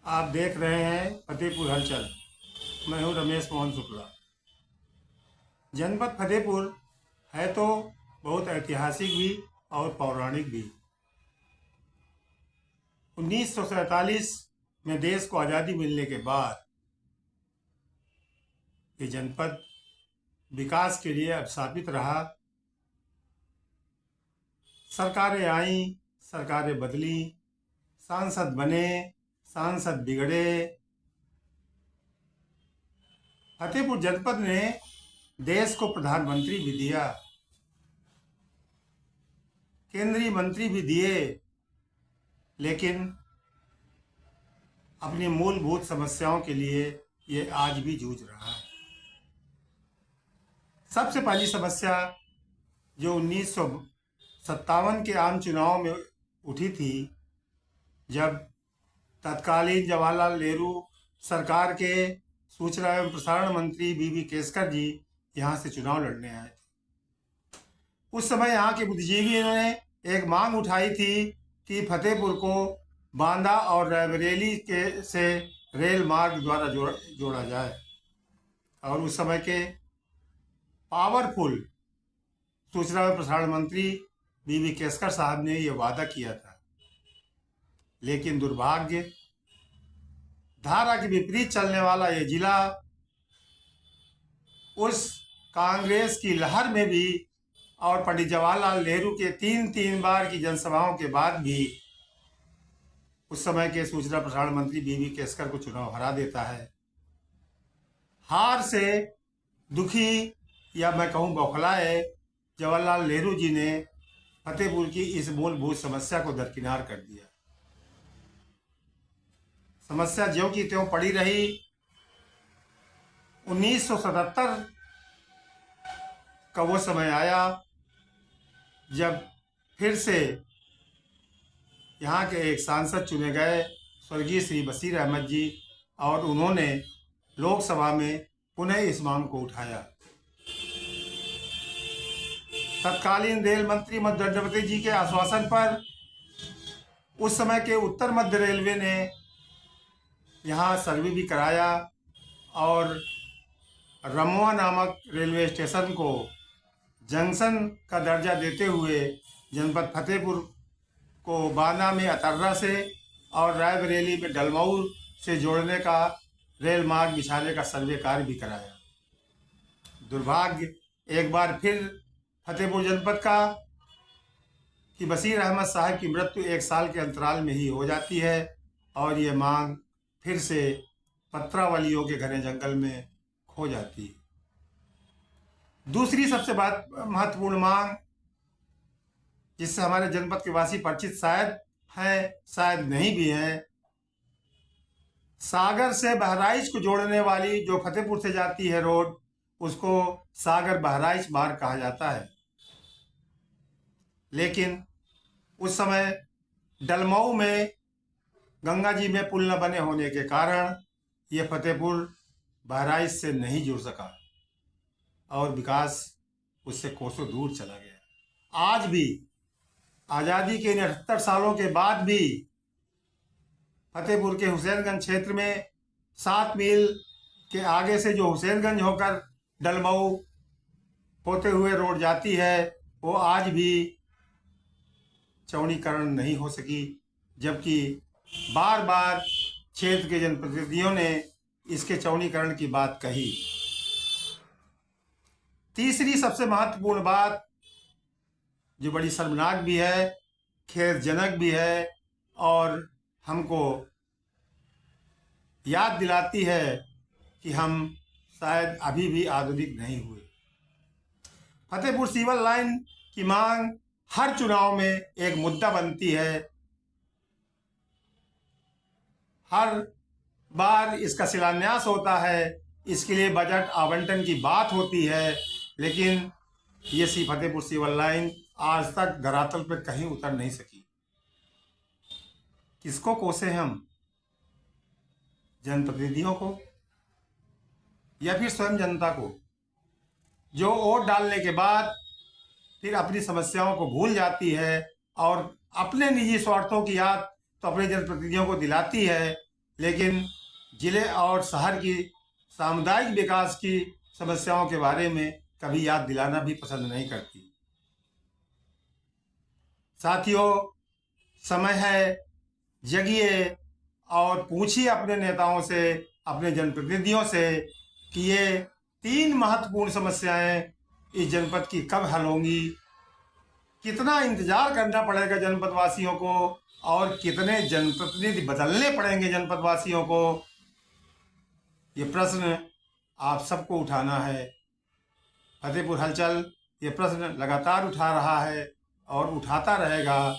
आप देख रहे हैं फतेहपुर हलचल। मैं हूं रमेश मोहन शुक्ला। जनपद फतेहपुर है तो बहुत ऐतिहासिक भी और पौराणिक भी। 1947 में देश को आज़ादी मिलने के बाद ये जनपद विकास के लिए अभिशापित रहा। सरकारें आईं, सरकारें बदली, सांसद बने, सांसद बिगड़े। फतेहपुर जनपद ने देश को प्रधानमंत्री भी दिया, केंद्रीय मंत्री भी दिए, लेकिन अपनी मूलभूत समस्याओं के लिए ये आज भी जूझ रहा है। सबसे पहली समस्या जो 1957 के आम चुनाव में उठी थी, जब तत्कालीन जवाहरलाल नेहरू सरकार के सूचना एवं प्रसारण मंत्री बीवी केसकर जी यहाँ से चुनाव लड़ने आए थे। उस समय यहाँ के बुद्धिजीवियों ने एक मांग उठाई थी कि फतेहपुर को बांदा और रायबरेली के से रेल मार्ग द्वारा जोड़ा जाए। और उस समय के पावरफुल सूचना एवं प्रसारण मंत्री बीवी केसकर साहब ने यह वादा किया था, लेकिन दुर्भाग्य, धारा के विपरीत चलने वाला यह जिला उस कांग्रेस की लहर में भी और पंडित जवाहरलाल नेहरू के तीन बार की जनसभाओं के बाद भी उस समय के सूचना प्रसारण मंत्री बीवी केसकर को चुनाव हरा देता है। हार से दुखी या मैं कहूं बौखलाए जवाहरलाल नेहरू जी ने फतेहपुर की इस मूलभूत समस्या को दरकिनार कर दिया। समस्या ज्यों की त्यों पड़ी रही। 1977 का वो समय आया जब फिर से यहाँ के एक सांसद चुने गए, स्वर्गीय श्री बशीर अहमद जी, और उन्होंने लोकसभा में पुनः इस मांग को उठाया। तत्कालीन रेल मंत्री दंडवती जी के आश्वासन पर उस समय के उत्तर मध्य रेलवे ने यहाँ सर्वे भी कराया और रमुआ नामक रेलवे स्टेशन को जंक्शन का दर्जा देते हुए जनपद फतेहपुर को बांदा में अतर्रा से और रायबरेली में डलमऊ से जोड़ने का रेल मार्ग बिछाने का सर्वे कार्य भी कराया। दुर्भाग्य एक बार फिर फतेहपुर जनपद का कि बशीर अहमद साहब की मृत्यु 1 साल के अंतराल में ही हो जाती है और ये मांग फिर से पत्रावलियों के घने जंगल में खो जाती है। दूसरी सबसे महत्वपूर्ण मांग, जिससे हमारे जनपद के वासी परिचित शायद हैं, शायद नहीं भी हैं, सागर से बहराइच को जोड़ने वाली जो फतेहपुर से जाती है रोड, उसको सागर बहराइच मार्ग कहा जाता है। लेकिन उस समय डलमऊ में गंगा जी में पुल न बने होने के कारण ये फतेहपुर बहराइच से नहीं जुड़ सका और विकास उससे कोसों दूर चला गया। आज भी आज़ादी के 78 सालों के बाद भी फतेहपुर के हुसैनगंज क्षेत्र में 7 मील के आगे से जो हुसैनगंज होकर डलमऊ होते हुए रोड जाती है, वो आज भी चौड़ीकरण नहीं हो सकी, जबकि बार बार क्षेत्र के जनप्रतिनिधियों ने इसके चौड़ीकरण की बात कही। तीसरी सबसे महत्वपूर्ण बात, जो बड़ी शर्मनाक भी है, खेदजनक भी है और हमको याद दिलाती है कि हम शायद अभी भी आधुनिक नहीं हुए। फतेहपुर सिविल लाइन की मांग हर चुनाव में एक मुद्दा बनती है। हर बार इसका शिलान्यास होता है, इसके लिए बजट आवंटन की बात होती है, लेकिन ये फतेहपुर सिविल लाइन आज तक धरातल पर कहीं उतर नहीं सकी। किसको कोसे हम? जनप्रतिनिधियों को या फिर स्वयं जनता को, जो वोट डालने के बाद फिर अपनी समस्याओं को भूल जाती है और अपने निजी स्वार्थों की याद तो अपने जनप्रतिनिधियों को दिलाती है, लेकिन जिले और शहर की सामुदायिक विकास की समस्याओं के बारे में कभी याद दिलाना भी पसंद नहीं करती। साथियों, समय है, जगिए और पूछिए अपने नेताओं से, अपने जनप्रतिनिधियों से कि ये 3 महत्वपूर्ण समस्याएं इस जनपद की कब हल होंगी, कितना इंतजार करना पड़ेगा जनपद वासियों को और कितने जनप्रतिनिधि बदलने पड़ेंगे जनपद वासियों को। ये प्रश्न आप सबको उठाना है। फतेहपुर हलचल ये प्रश्न लगातार उठा रहा है और उठाता रहेगा,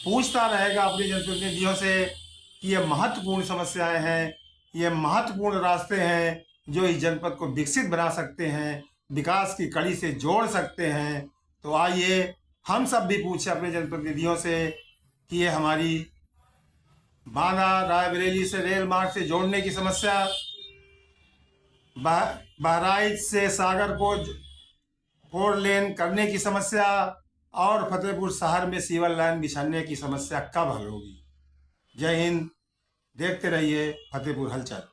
पूछता रहेगा अपने जनप्रतिनिधियों से कि ये महत्वपूर्ण समस्याएं हैं, ये महत्वपूर्ण रास्ते हैं जो इस जनपद को विकसित बना सकते हैं, विकास की कड़ी से जोड़ सकते हैं। तो आइए हम सब भी पूछें अपने जनप्रतिनिधियों से कि ये हमारी बांदा रायबरेली से रेल मार्ग से जोड़ने की समस्या, बहराइच से सागर को 4 लेन करने की समस्या और फतेहपुर शहर में सीवर लाइन बिछाने की समस्या कब हल होगी। जय हिंद। देखते रहिए फतेहपुर हलचल।